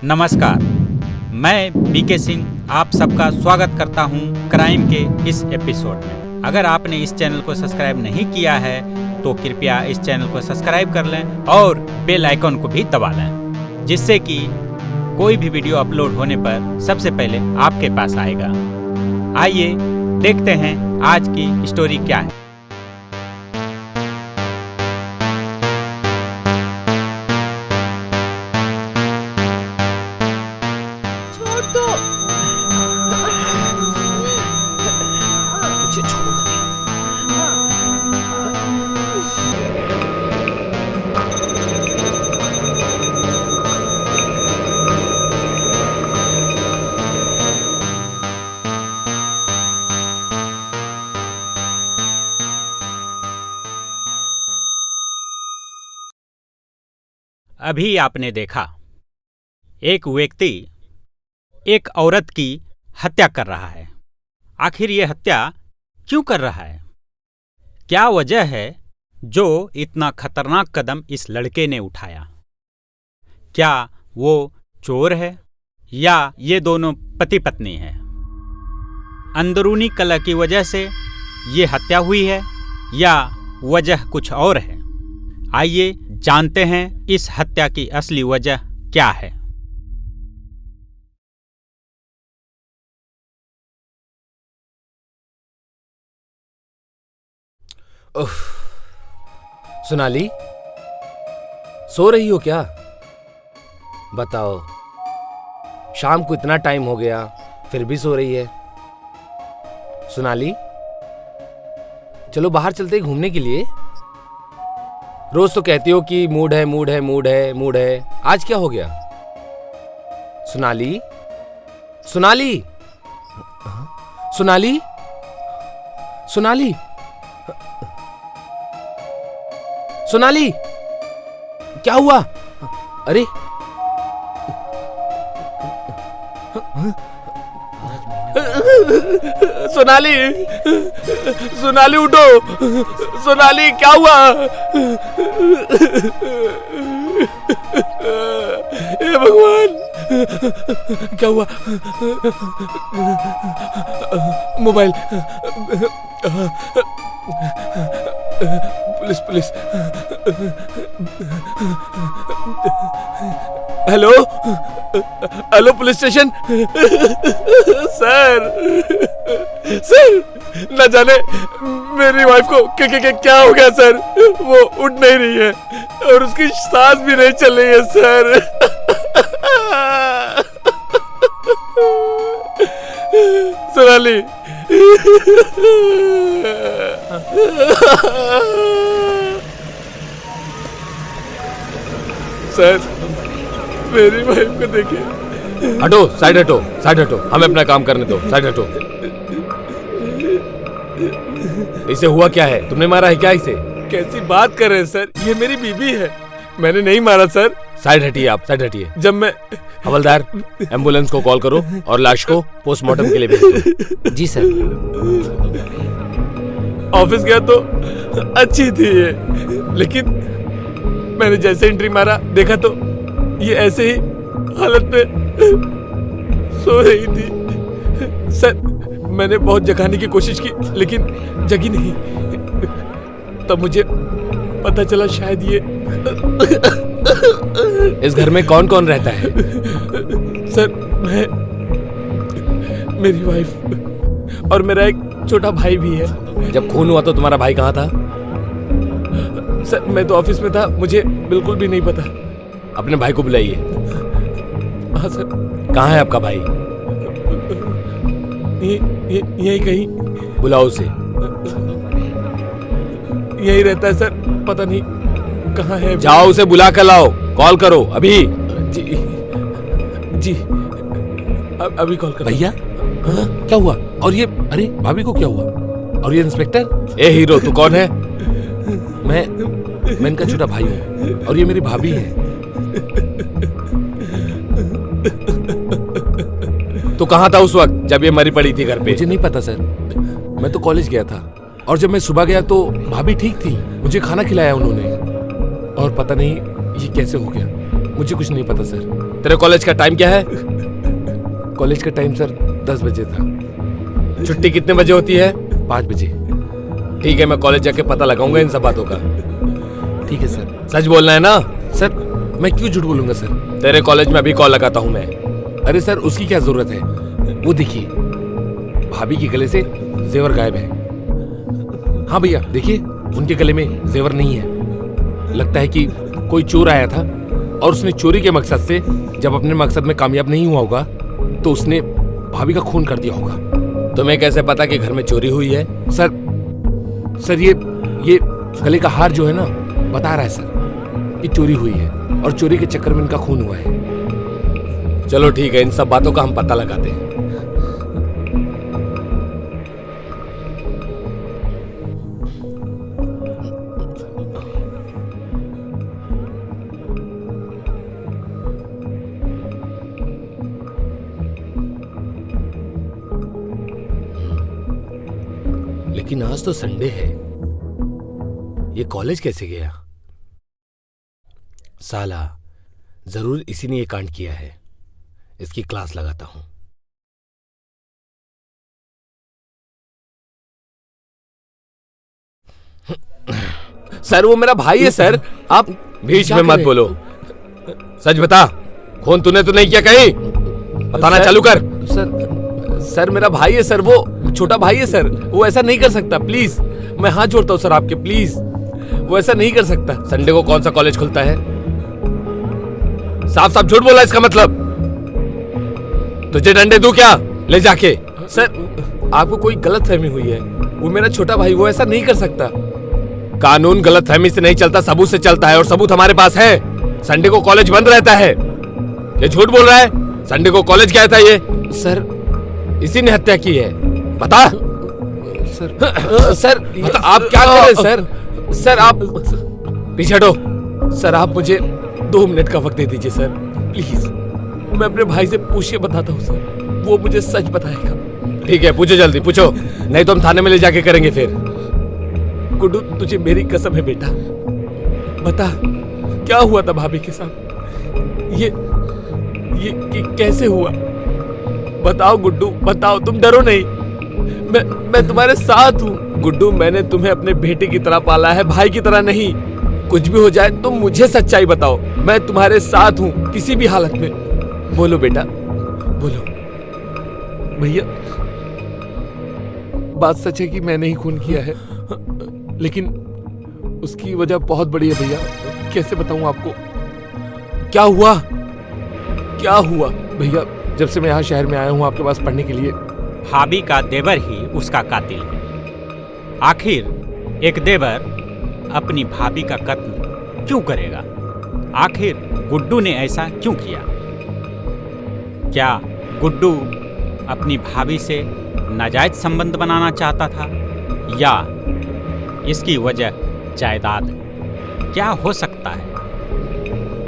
नमस्कार, मैं बीके सिंह आप सबका स्वागत करता हूं क्राइम के इस एपिसोड में। अगर आपने इस चैनल को सब्सक्राइब नहीं किया है तो कृपया इस चैनल को सब्सक्राइब कर लें और बेल आइकन को भी दबा लें, जिससे कि कोई भी वीडियो अपलोड होने पर सबसे पहले आपके पास आएगा। आइए देखते हैं आज की स्टोरी क्या है। तुझे छोड़ूंगा नहीं। अभी आपने देखा एक व्यक्ति एक औरत की हत्या कर रहा है। आखिर ये हत्या क्यों कर रहा है? क्या वजह है जो इतना खतरनाक कदम इस लड़के ने उठाया? क्या वो चोर है या ये दोनों पति पत्नी हैं? अंदरूनी कलह की वजह से ये हत्या हुई है या वजह कुछ और है? आइए जानते हैं इस हत्या की असली वजह क्या है। सोनाली, सो रही हो क्या? बताओ, शाम को इतना टाइम हो गया फिर भी सो रही है। सोनाली, चलो बाहर चलते हैं घूमने के लिए। रोज तो कहती हो कि मूड है मूड है मूड है मूड है, आज क्या हो गया? सोनाली, सोनाली, सोनाली, सोनाली, सोनाली, क्या हुआ? अरे सोनाली, सोनाली उठो। सोनाली, क्या हुआ? हे भगवान, क्या हुआ? Mobile, police, police. Hello, hello police station. Sir, sir, न जाने मेरी वाइफ को क्या हो गया सर। वो उठ नहीं रही है और उसकी सांस भी नहीं चल रही है सर। सोनाली, सर, मेरी वाइफ को देखिए। हटो, साइड हटो, साइड हटो, हमें अपना काम करने दो, साइड हटो। इसे हुआ क्या है? तुमने मारा है क्या इसे? कैसी बात कर रहे हैं सर, ये मेरी बीबी है, मैंने नहीं मारा सर। साइड हटिए आप, साइड हटिए। जब मैं हवलदार, एम्बुलेंस को कॉल करो और लाश को पोस्टमार्टम के लिए भेज दो। जी सर। ऑफिस गया तो अच्छी थी ये, लेकिन मैंने जैसे एंट्री मारा देखा तो ये ऐसे ही हालत में सो रही थी। सर, मैंने बहुत जगाने की कोशिश की लेकिन जगी नहीं। तब मुझे पता चला शायद ये। इस घर में कौन कौन रहता है? सर, मैं, मेरी वाइफ और मेरा एक छोटा भाई भी है। जब खून हुआ तो तुम्हारा भाई कहाँ था? सर, मैं तो ऑफिस में था, मुझे बिल्कुल भी नहीं पता। अपने भाई को बुलाइए। हाँ सर। कहाँ है आपका भाई? यही कहीं। बुलाओ उसे। यही रहता है सर, पता नहीं कहाँ है। जाओ उसे बुला कर लाओ, कॉल करो अभी। जी जी, अभी कॉल करो। भैया, क्या हुआ? और ये, अरे भाभी को क्या हुआ? और ये इंस्पेक्टर? ए हीरो, तू कौन है? मैं इनका छोटा भाई हूँ और ये मेरी भाभी है। तो कहाँ था उस वक्त जब ये मरी पड़ी थी घर पे? मुझे नहीं पता सर, मैं तो कॉलेज गया था और जब मैं सुबह गया तो भाभी ठीक थी, मुझे खाना खिलाया उन्होंने। और पता नहीं ये कैसे हो गया, मुझे कुछ नहीं पता सर। तेरे कॉलेज का टाइम क्या है? कॉलेज का टाइम सर 10 बजे था। छुट्टी कितने बजे होती है? 5 बजे। ठीक है, मैं कॉलेज जाके पता लगाऊंगा इन सब बातों का। ठीक है सर। सच बोलना है ना? सर मैं क्यों झूठ बोलूंगा सर? तेरे कॉलेज में अभी कॉल लगाता हूं मैं। अरे सर उसकी क्या जरूरत है? वो देखिए भाभी के गले से जेवर गायब है। हाँ भैया देखिए, उनके गले में जेवर नहीं है। लगता है कि कोई चोर आया था और उसने चोरी के मकसद से जब अपने मकसद में कामयाब नहीं हुआ होगा तो उसने भाभी का खून कर दिया होगा। तुम्हें कैसे पता कि घर में चोरी हुई है? सर ये गले का हार जो है ना, बता रहा है सर कि चोरी हुई है और चोरी के चक्कर में इनका खून हुआ है। चलो ठीक है, इन सब बातों का हम पता लगाते हैं। लेकिन आज तो संडे है, ये कॉलेज कैसे गया? साला जरूर इसी ने ये कांड किया है। इसकी क्लास लगाता हूं। सर वो मेरा भाई है सर, आप बीच में मत बोलो। सच बता, खून तूने तो नहीं किया कहीं? बताना चालू कर। सर मेरा भाई है सर, वो छोटा भाई है सर, वो ऐसा नहीं कर सकता। प्लीज मैं हाथ जोड़ता हूँ सर आपके, प्लीज वो ऐसा नहीं कर सकता। संडे को कौन सा कॉलेज खुलता है? साफ साफ झूठ बोला इसका मतलब। तुझे डंडे दूं क्या ले जाके? सर आपको कोई गलतफहमी हुई है, वो मेरा छोटा भाई, वो ऐसा नहीं कर सकता। कानून गलतफहमी से नहीं चलता, सबूत से चलता है और सबूत हमारे पास है। संडे को कॉलेज बंद रहता है। ये झूठ बोल रहा है। संडे को कॉलेज गया था ये। सर इसी ने हत्या की है। बता। सर आप क्या कर रहे हैं? सर आप पीछे हटो। सर आप मुझे 2 मिनट का वक्त दे दीजिए सर, प्लीज। मैं अपने भाई से पूछ के बताता हूँ सर, वो मुझे सच बताएगा। ठीक है, पूछो जल्दी पूछो, नहीं तो हम थाने में ले जाके करेंगे फिर। गुड्डू तुझे मेरी कसम है बेटा, बता क्या हुआ था भाभी के साथ? ये कैसे हुआ? बताओ गुड्डू बताओ, तुम डरो नहीं, मैं तुम्हारे साथ हूँ। गुड्डू मैंने तुम्हें अपने बेटे की तरह पाला है, भाई की तरह नहीं। कुछ भी हो जाए तुम मुझे सच्चाई बताओ, मैं तुम्हारे साथ हूँ किसी भी हालत में। बोलो बेटा बोलो। भैया बात सच है कि मैंने ही खून किया है, लेकिन उसकी वजह बहुत बड़ी है भैया। कैसे बताऊं आपको? क्या हुआ भैया? जब से मैं यहाँ शहर में आया हूँ आपके पास पढ़ने के लिए, भाभी का देवर ही उसका कातिल है। आखिर एक देवर अपनी भाभी का कत्ल क्यों करेगा? आखिर गुड्डू ने ऐसा क्यों किया? क्या गुड्डू अपनी भाभी से नाजायज संबंध बनाना चाहता था या इसकी वजह जायदाद है? क्या हो सकता है?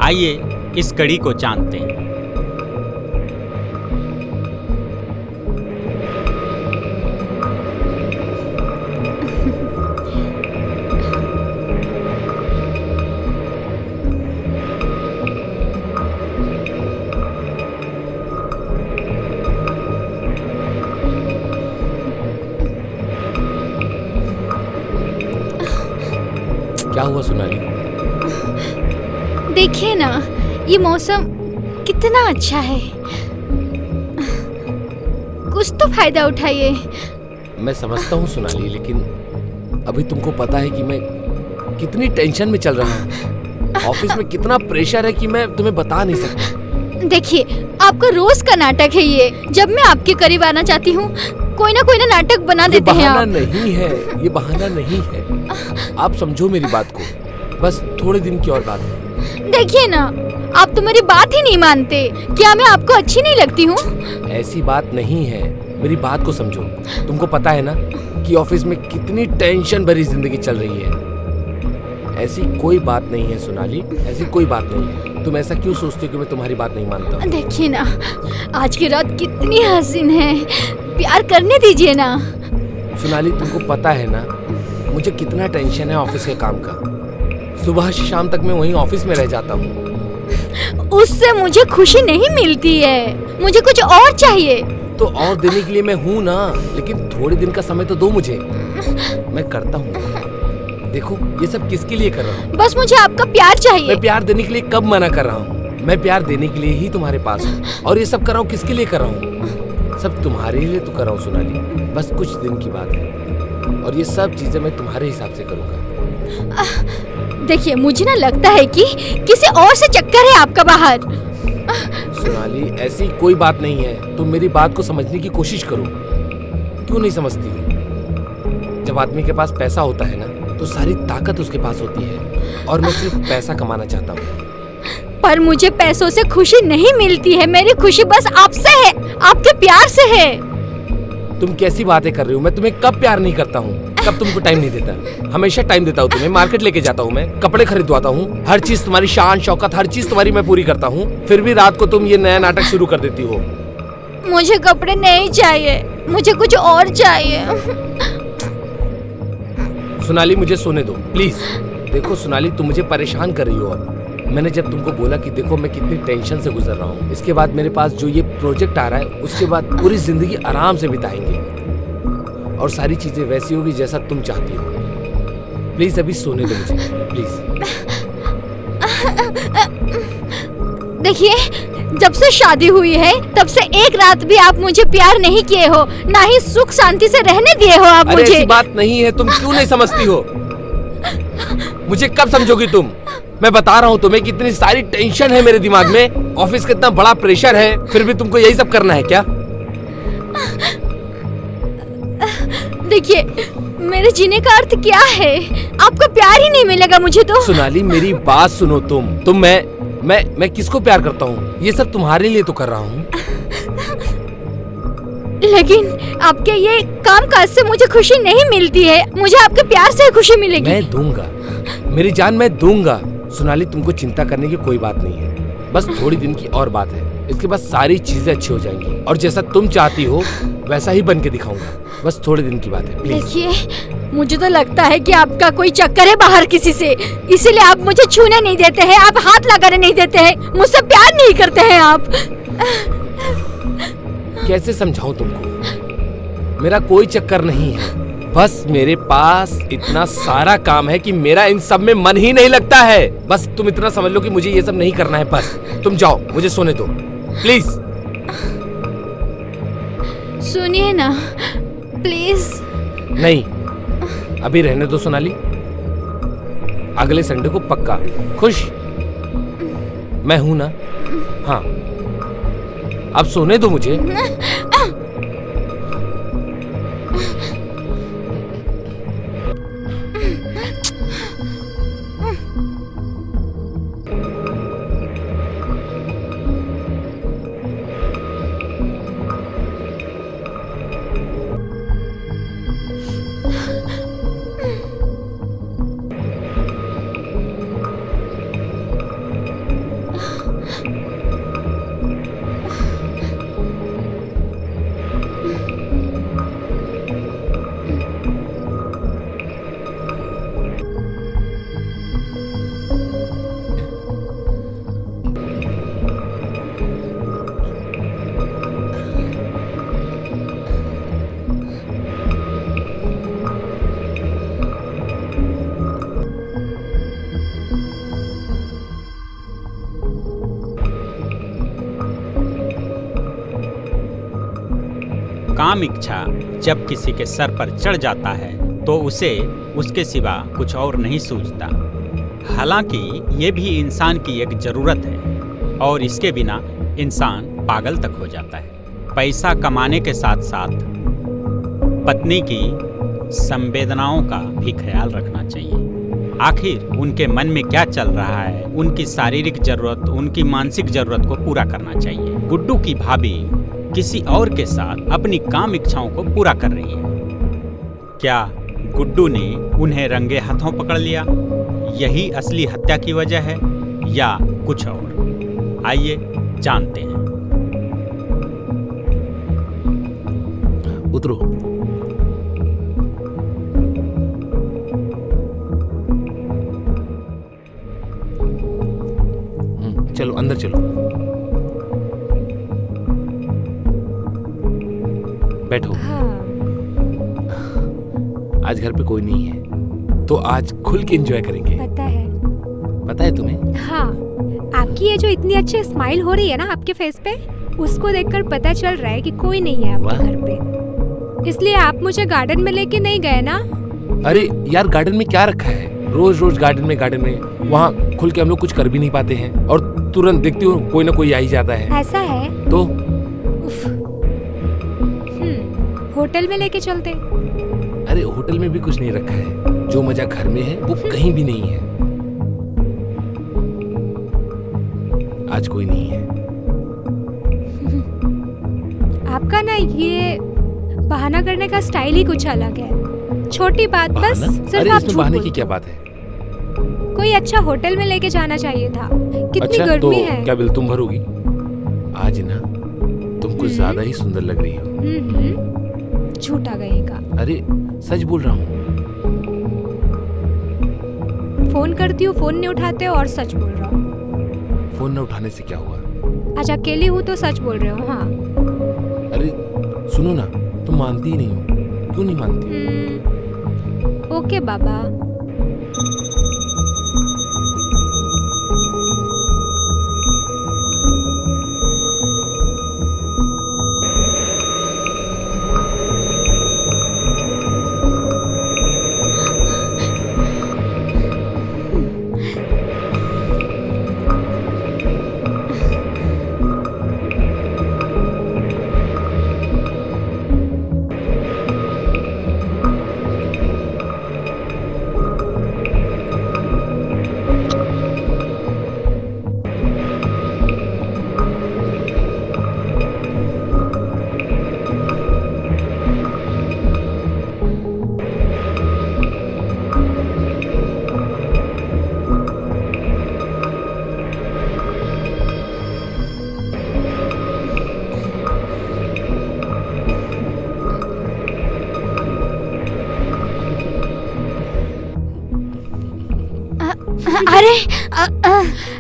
आइए इस कड़ी को जानते हैं। क्या हुआ सोनाली? देखिए ना, ये मौसम कितना अच्छा है, कुछ तो फायदा उठाइए। मैं समझता हूँ सोनाली, लेकिन अभी तुमको पता है कि मैं कितनी टेंशन में चल रहा हूँ। ऑफिस में कितना प्रेशर है कि मैं तुम्हें बता नहीं सकता। देखिए आपका रोज का नाटक है ये। जब मैं आपके करीब आना चाहती हूँ कोई ना नाटक बना देते हैं आप। नहीं है, ये बहाना नहीं है। आप समझो मेरी बात को, बस थोड़े दिन की और बात है। देखिए ना, आप तो मेरी बात ही नहीं मानते। क्या मैं आपको अच्छी नहीं लगती हूँ? ऐसी बात नहीं है, मेरी बात को समझो। तुमको पता है ना कि ऑफिस में कितनी टेंशन भरी जिंदगी चल रही है। ऐसी कोई बात नहीं है सोनाली, ऐसी कोई बात नहीं है। तुम ऐसा क्यों सोचते हो कि मैं तुम्हारी बात नहीं मानता? देखिए ना, आज की रात कितनी हसीन है, प्यार करने दीजिए ना। सोनाली तुमको पता है ना मुझे कितना टेंशन है ऑफिस के काम का। सुबह से शाम तक मैं वहीं ऑफिस में रह जाता हूँ। उससे मुझे खुशी नहीं मिलती है। मुझे कुछ और चाहिए। तो और देने के लिए मैं हूँ ना, लेकिन थोड़े दिन का समय तो दो मुझे, मैं करता हूँ। देखो ये सब किसके लिए कर रहा हूँ? बस मुझे आपका प्यार चाहिए। मैं प्यार देने के लिए कब मना कर रहा हूँ? मैं प्यार देने के लिए ही तुम्हारे पास हूँ, और ये सब कर रहा हूँ किसके लिए कर रहा हूँ? सब तुम्हारे लिए तो कर रहा हूँ सोनाली। बस कुछ दिन की बात है, और ये सब चीजें मैं तुम्हारे हिसाब से करूँगा। देखिए मुझे ना लगता है कि किसी और से चक्कर है आपका बाहर। सोनाली ऐसी कोई बात नहीं है, तुम मेरी बात को समझने की कोशिश करो। क्यों नहीं समझती? जब आदमी के पास पैसा होता है ना, तो सारी ताकत उसके पास होती है, और मैं सिर्फ पैसा कमाना चाहता हूँ। पर मुझे पैसों से खुशी नहीं मिलती है। मेरी खुशी बस आपसे है, आपके प्यार से है। तुम कैसी बातें कर रही हो? मैं तुम्हें कब प्यार नहीं करता हूँ? कब तुमको टाइम नहीं देता? हमेशा टाइम देता हूँ तुम्हें। मार्केट लेके जाता हूँ, मैं कपड़े खरीदवाता हूँ, हर चीज तुम्हारी शान शौकत, हर चीज तुम्हारी मैं पूरी करता हूँ। फिर भी रात को तुम ये नया नाटक शुरू कर देती हो। मुझे कपड़े नहीं चाहिए, मुझे कुछ और चाहिए। सोनाली मुझे सोने दो प्लीज। देखो सोनाली, तुम मुझे परेशान कर रही हो। अब मैंने जब तुमको बोला कि देखो मैं कितनी टेंशन से गुजर रहा हूँ, इसके बाद मेरे पास जो ये प्रोजेक्ट आ रहा है, उसके बाद पूरी जिंदगी आराम से बिताएंगे, और सारी चीजें वैसी होगी जैसा तुम चाहती हो। प्लीज अभी सोने दो मुझे, प्लीज। देखिए जब से शादी हुई है तब से एक रात भी आप मुझे प्यार नहीं किए हो, ना ही सुख शांति से रहने दिए हो आप अरे मुझे। ऐसी बात नहीं है, तुम क्यों नहीं समझती हो? मुझे कब समझोगी तुम? मैं बता रहा हूँ तुम्हें कितनी सारी टेंशन है मेरे दिमाग में, ऑफिस का इतना बड़ा प्रेशर है, फिर भी तुमको यही सब करना है क्या? देखिए मेरे जीने का अर्थ क्या है? आपका प्यार ही नहीं मिलेगा मुझे तो। सोनाली मेरी बात सुनो। तुम मैं किसको प्यार करता हूँ? ये सब तुम्हारे लिए तो कर रहा हूँ। लेकिन आपके ये काम काज से मुझे खुशी नहीं मिलती है। मुझे आपके प्यार से खुशी मिलेगी। मैं दूंगा मेरी जान, मैं दूंगा। सोनाली तुमको चिंता करने की कोई बात नहीं है, बस थोड़ी दिन की और बात है। इसके बाद सारी चीजें अच्छी हो जाएंगी, और जैसा तुम चाहती हो वैसा ही बन के दिखाऊंगा। बस थोड़े दिन की बात है, प्लीज। देखिए मुझे तो लगता है कि आपका कोई चक्कर है बाहर किसी से, इसीलिए आप मुझे छूने नहीं देते हैं, आप हाथ लगाने नहीं देते हैं, मुझसे प्यार नहीं करते हैं आप। कैसे समझाऊं तुमको? मेरा कोई चक्कर नहीं है, बस मेरे पास इतना सारा काम है कि मेरा इन सब में मन ही नहीं लगता है। बस तुम इतना समझ लो कि मुझे ये सब नहीं करना है। बस तुम जाओ, मुझे सोने दो प्लीज। सुनिए ना प्लीज। नहीं, अभी रहने दो सोनाली। अगले संडे को पक्का। खुश? मैं हूं ना? हाँ, अब सोने दो मुझे। काम इच्छा जब किसी के सर पर चढ़ जाता है तो उसे उसके सिवा कुछ और नहीं सूझता। हालांकि ये भी इंसान की एक ज़रूरत है, और इसके बिना इंसान पागल तक हो जाता है। पैसा कमाने के साथ साथ पत्नी की संवेदनाओं का भी ख्याल रखना चाहिए। आखिर उनके मन में क्या चल रहा है, उनकी शारीरिक ज़रूरत, उनकी मानसिक ज़रूरत को पूरा करना चाहिए। गुड्डू की भाभी किसी और के साथ अपनी काम इच्छाओं को पूरा कर रही है। क्या गुड्डू ने उन्हें रंगे हाथों पकड़ लिया? यही असली हत्या की वजह है या कुछ और? आइए जानते हैं। उतरो। चलो अंदर अंदर चलो, बैठो। हाँ, आज घर पे कोई नहीं है तो आज खुल के एंजॉय करेंगे। पता है तुम्हें? हाँ, आपकी ये जो इतनी अच्छी स्माइल हो रही है ना आपके फेस पे, उसको देखकर पता चल रहा है कि कोई नहीं है आपके घर पे। इसलिए आप मुझे गार्डन में लेके नहीं गए ना? अरे यार, गार्डन में क्या रखा है? रोज रोज गार्डन में वहाँ खुल के हम लोग कुछ कर भी नहीं पाते हैं और तुरंत देखती हो कोई ना कोई आ ही जाता है। ऐसा है तो होटल में लेके चलते। अरे होटल में भी कुछ नहीं रखा है, जो मजा घर में है वो कहीं भी नहीं है। आज कोई नहीं है। आपका ना ये बहाना करने का स्टाइल ही कुछ अलग है। छोटी बात बस, सिर्फ अरे आप इसमें झूठ बहाने की बोलते क्या हो। बात है? कोई अच्छा होटल में लेके जाना चाहिए था। कितनी अच्छा, तो गर्मी है। क्या बिल तुम भरोगी? आज ना तुम कुछ ज्यादा ही सुंदर लग रही हो। झूठा गएगा। अरे सच बोल रहा हूँ। फोन करती हूँ, फोन नहीं उठाते हो और सच बोल रहा हूँ। फोन न उठाने से क्या हुआ? आज अकेली हूँ तो सच बोल रहे हो। हाँ, अरे सुनो ना, तुम मानती ही नहीं हो। क्यों नहीं मानती? ओके बाबा।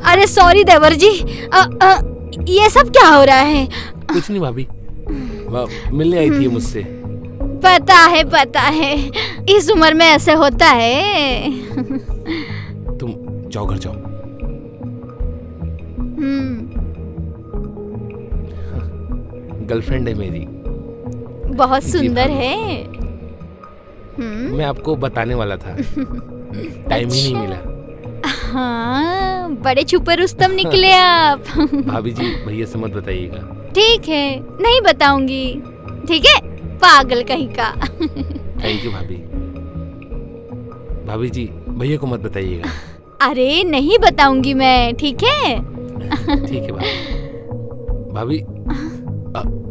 अरे सॉरी देवर जी, ये सब क्या हो रहा है? कुछ नहीं भाभी, मिलने आई थी ये मुझसे। पता है, इस उम्र में ऐसे होता है। तुम जाओ, घर जाओ। गर्लफ्रेंड है मेरी। बहुत सुंदर है। मैं आपको बताने वाला था, टाइम ही नहीं मिला। हाँ, बड़े छुपे रुस्तम निकले आप। भाभी जी, भैया से मत बताइएगा। ठीक है, नहीं बताऊंगी। ठीक है, पागल कहीं का। थैंक यू भाभी। भाभी जी, भैया को मत बताइएगा। अरे नहीं बताऊंगी मैं, ठीक है? ठीक है भाभी।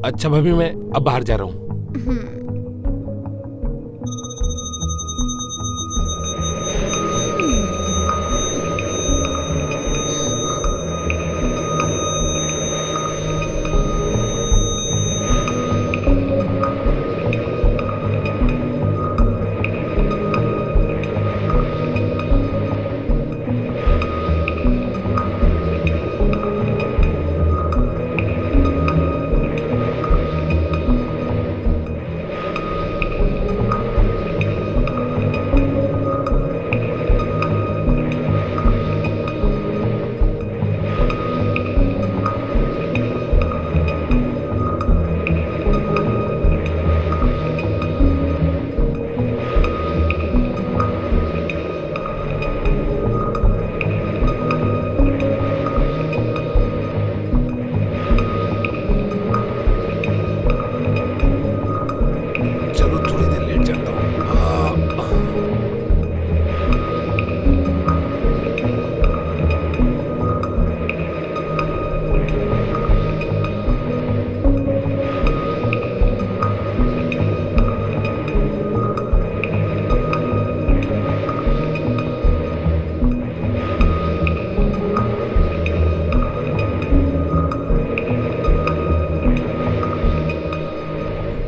अच्छा भाभी, मैं अब बाहर जा रहा हूँ।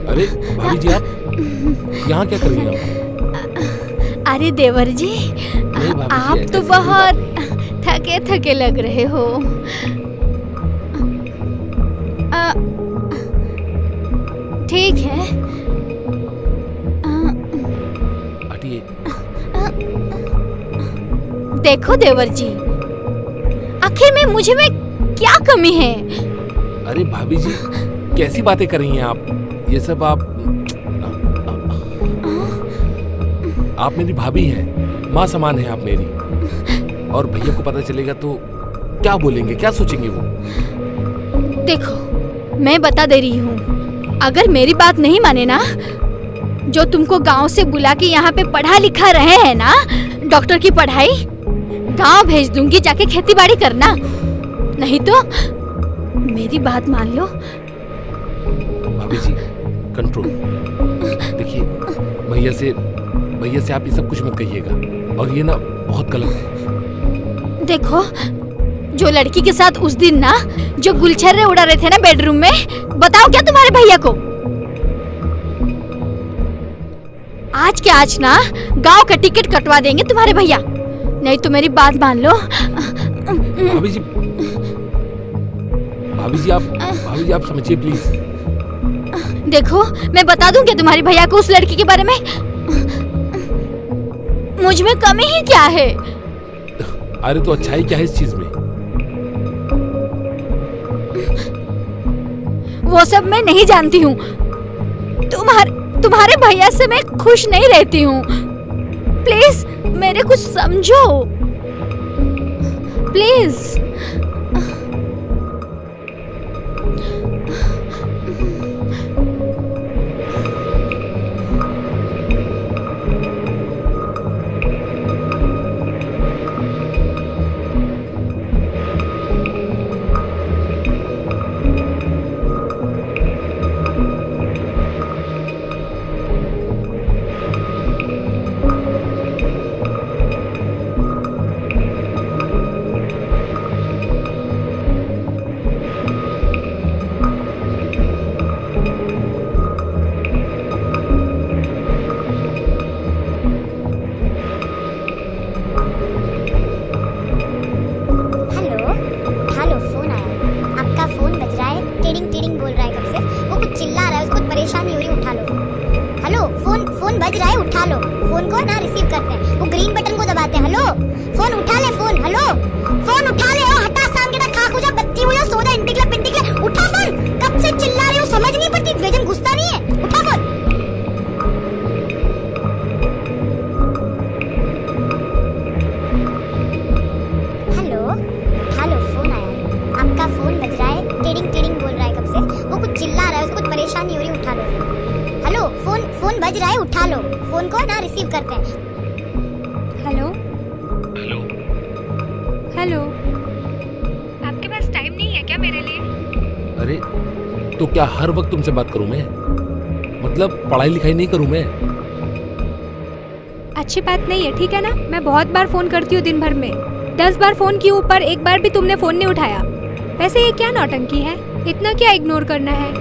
अरे भाभी जी, आप यहाँ क्या कर रही हैं? अरे देवर जी, नहीं भाभी जी, आप तो ऐसी बहुत बात नहीं। थके थके लग रहे हो। ठीक है। हटिए। देखो देवर जी, आखिर में मुझ में क्या कमी है? अरे भाभी जी, कैसी बातें कर रही हैं आप? ये सब आप मेरी भाभी हैं, माँ समान हैं आप मेरी। और भैया को पता चलेगा तो क्या बोलेंगे, क्या सोचेंगे वो? देखो, मैं बता दे रही हूँ, अगर मेरी बात नहीं माने ना, जो तुमको गांव से बुला के यहाँ पे पढ़ा लिखा रहे हैं ना, डॉक्टर की पढ़ाई, गांव भेज दूंगी, जाके खेती बाड़ी करना। नहीं तो मेरी बात मान लो। भाभी जी, कंट्रोल। देखिए, भैया से आप ये सब कुछ मत कहिएगा, और ये ना बहुत गलत है। देखो, जो लड़की के साथ उस दिन ना जो गुलछर्रे उड़ा रहे थे ना बेडरूम में, बताओ क्या तुम्हारे भैया को? आज के आज ना गांव का टिकट कटवा देंगे तुम्हारे भैया, नहीं तो मेरी बात मान लो। भाभी जी आप समझिए प्लीज। देखो, मैं बता दूं क्या तुम्हारे भैया को उस लड़की के बारे में? मुझ में कमी ही क्या है? अरे तो अच्छाई क्या है इस चीज में? वो सब मैं नहीं जानती हूँ। तुम्हारे भैया से मैं खुश नहीं रहती हूँ। प्लीज मेरे कुछ समझो, प्लीज। बज रहा है, उठा लो फोन को ना, रिसीव करते हैं, वो ग्रीन बटन को दबाते हैं। हेलो फोन उठा ले, फोन हेलो फोन उठा ले। ओ हटा शाम के खा खुजा बत्ती हुई सोदा इंटिकले उठा फोन। कब से चिल्ला रहे हो, समझ नहीं पड़ती, वेजन घुसता नहीं है, उठा फोन। हेलो उठा लो, फोन आया है, आपका फोन बज रहा है, टिडिंग टिडिंग बोल रहा है कब से, वो कुछ चिल्ला रहा है, उसको कुछ परेशानी हो रही है, उठा लो। हेलो फोन बज रहा है, उठा लो फोन को ना, रिसीव करते हैं। हेलो हेलो हेलो, आपके पास टाइम नहीं है क्या मेरे लिए? अरे तो क्या हर वक्त तुमसे बात करूं मैं? मतलब पढ़ाई लिखाई नहीं करूं मैं? अच्छी बात नहीं है, ठीक है ना? मैं बहुत बार फोन करती हूँ दिन भर में, 10 बार फोन की ऊपर, एक बार भी तुमने फोन नहीं उठाया। वैसे ये क्या नौटंकी है, इतना क्या इग्नोर करना है?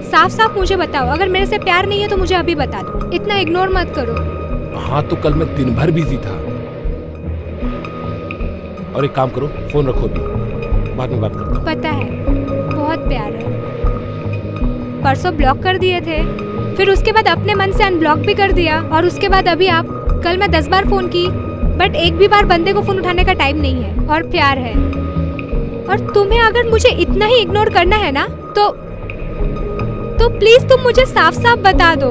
साफ साफ मुझे बताओ, अगर मेरे से प्यार नहीं है तो मुझे अभी बता दो, इतना इग्नोर मत करो। हाँ तो कल मैं दिन भर बिजी था। और एक काम करो, फोन रखो अभी, बाद में बात करता हूँ। पता है बहुत प्यार है। परसों ब्लॉक कर दिए थे, फिर उसके बाद अपने मन से अनब्लॉक भी कर दिया, और उसके बाद अभी आप। कल मैं 10 बार फोन की, बट एक भी बार बंदे को फोन उठाने का टाइम नहीं है, और प्यार है। और तुम्हें अगर मुझे इतना ही इग्नोर करना है ना, तो प्लीज तुम मुझे साफ साफ बता दो।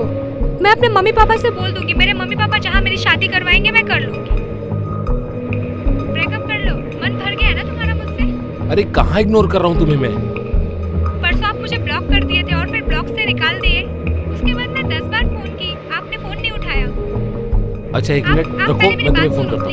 मैं अपने मम्मी पापा से बोल दूंगी, मेरे मम्मी पापा जहाँ मेरी शादी करवाएंगे मैं कर लूंगी। ब्रेकअप कर लो, मन भर गया है ना तुम्हारा मुझसे? अरे कहाँ इग्नोर कर रहा हूँ तुम्हें मैं? परसों आप मुझे ब्लॉक कर दिए थे और फिर ब्लॉक से निकाल दिए, उसके बाद मैं 10 बार फोन की, आपने फोन नहीं उठाया। अच्छा एक मिनट रखो, मैं तुम्हें फोन करता हूँ।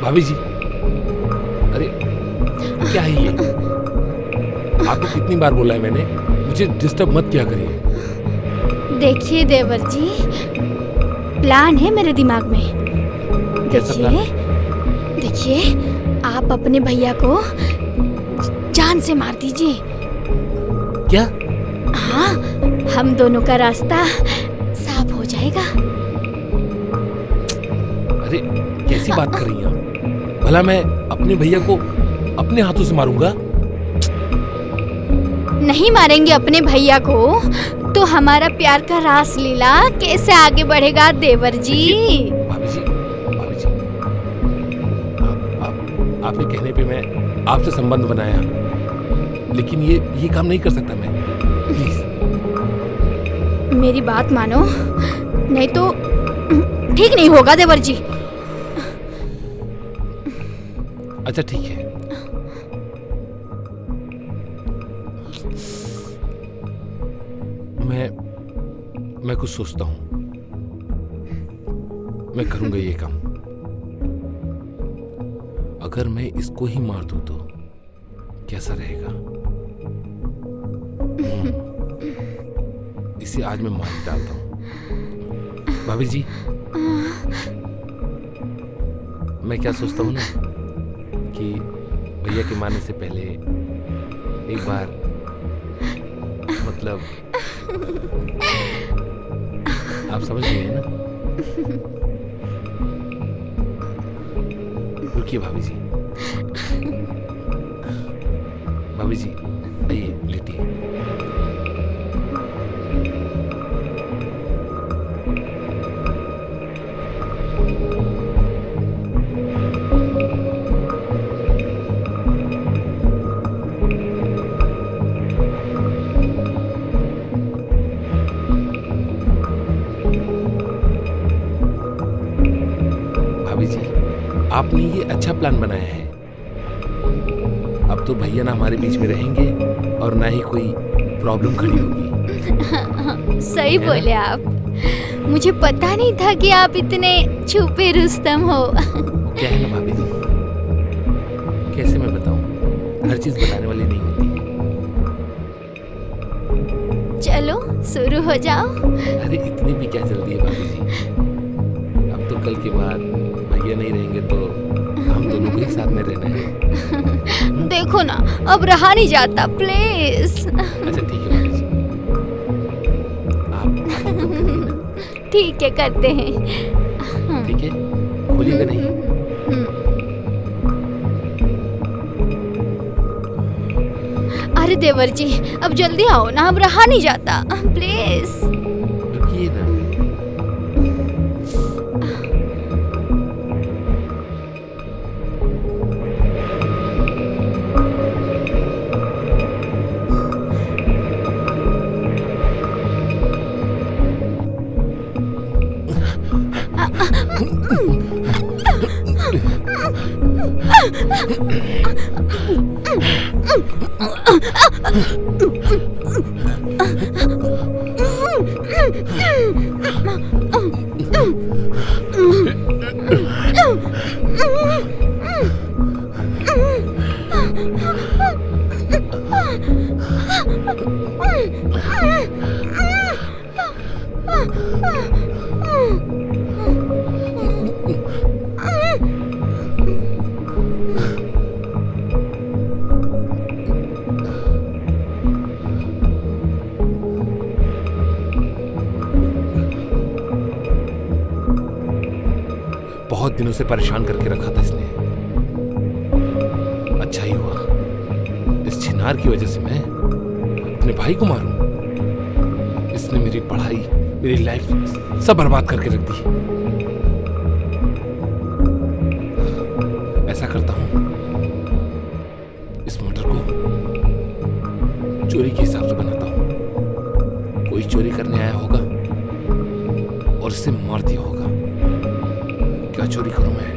भाभी जी, अरे क्या है ये? आपको कितनी बार बोला है मैंने, मुझे डिस्टर्ब मत किया करिए। देखिए देवर जी, प्लान है मेरे दिमाग में। देखिए, आप अपने भैया को जान से मार दीजिए। क्या? हाँ, हम दोनों का रास्ता साफ हो जाएगा। अरे कैसी बात कर रही हैं आप? भला मैं अपने भैया को अपने हाथों से मारूंगा? नहीं मारेंगे अपने भैया को तो हमारा प्यार का रास लीला कैसे आगे बढ़ेगा देवर जी? भाभी जी, आपके कहने पे मैं आपसे संबंध बनाया, लेकिन ये काम नहीं कर सकता मैं। प्लीज मेरी बात मानो, नहीं तो ठीक नहीं होगा देवर जी। अच्छा ठीक है। मैं कुछ सोचता हूँ, मैं करूंगा ये काम। अगर मैं इसको ही मार दूं तो कैसा रहेगा? इसे आज मैं मार डालता हूँ। भाभी जी, मैं क्या सोचता हूँ ना कि भैया के मारने से पहले एक बार, मतलब आप समझ गए हैं ना? रुकिए भाभी जी, भाभी जी आइए लेटिए। आपने ये अच्छा प्लान बनाया है। अब तो भैया ना हमारे बीच में रहेंगे और ना ही कोई प्रॉब्लम खड़ी होगी। सही बोले आप। मुझे पता नहीं था कि आप इतने छुपे रुस्तम हो। क्या है ना भाभी जी, कैसे मैं बताऊं, हर चीज बताने वाली नहीं होती है। चलो शुरू हो जाओ। अरे इतनी भी क्या जल्दी है भाभी जी? अब तो कल के बाद भैया नहीं रहेंगे तो हम दोनों को ही साथ में रहना है। देखो ना, अब रहा नहीं जाता, प्लीज। अच्छा ठीक है भाभी जी, आप एकदम करिए ना। ठीक है, करते हैं। ठीक है, खोलिएगा नहीं। अरे देवर जी, अब जल्दी आओ ना, अब रहा नहीं जाता, प्लीज। रुकिए ना। बहुत दिनों से परेशान करके रखा था इसने। अच्छा ही हुआ, इस छिनार की वजह से मैं अपने भाई को मारूं। इसने मेरी पढ़ाई, मेरी लाइफ सब बर्बाद करके रख दी। ऐसा करता हूं, इस मर्डर को चोरी के हिसाब से बनाता हूं। कोई चोरी करने आया होगा और इसे मार दिया होगा। क्या चोरी करूं मैं?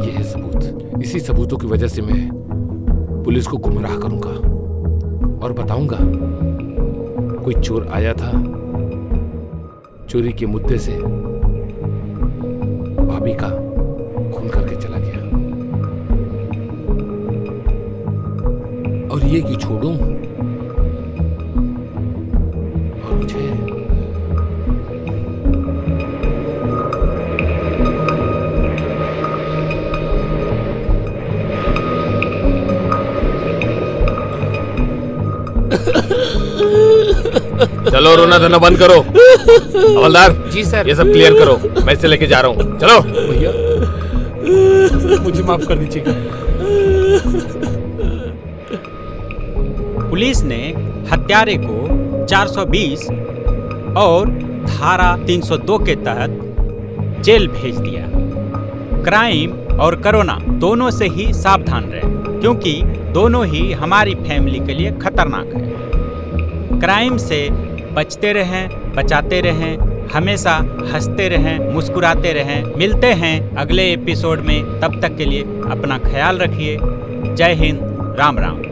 ये है सबूत। इसी सबूतों की वजह से मैं पुलिस को गुमराह करूंगा और बताऊंगा कोई चोर आया था, चोरी के मुद्दे से भाभी का खून करके चला गया। और ये कि छोड़ूं चलो रोना धोना बंद करो। हवलदार जी सर। ये सब क्लियर करो, मैं इसे लेके जा रहा हूँ। चलो भैया मुझे माफ कर दीजिएगा। पुलिस ने हत्यारे को 420 और धारा 302 के तहत जेल भेज दिया। क्राइम और कोरोना दोनों से ही सावधान रहें, क्योंकि दोनों ही हमारी फैमिली के लिए खतरनाक है। क्राइम से बचते रहें, बचाते रहें, हमेशा हंसते रहें, मुस्कुराते रहें। मिलते हैं अगले एपिसोड में, तब तक के लिए अपना ख्याल रखिए। जय हिंद, राम राम।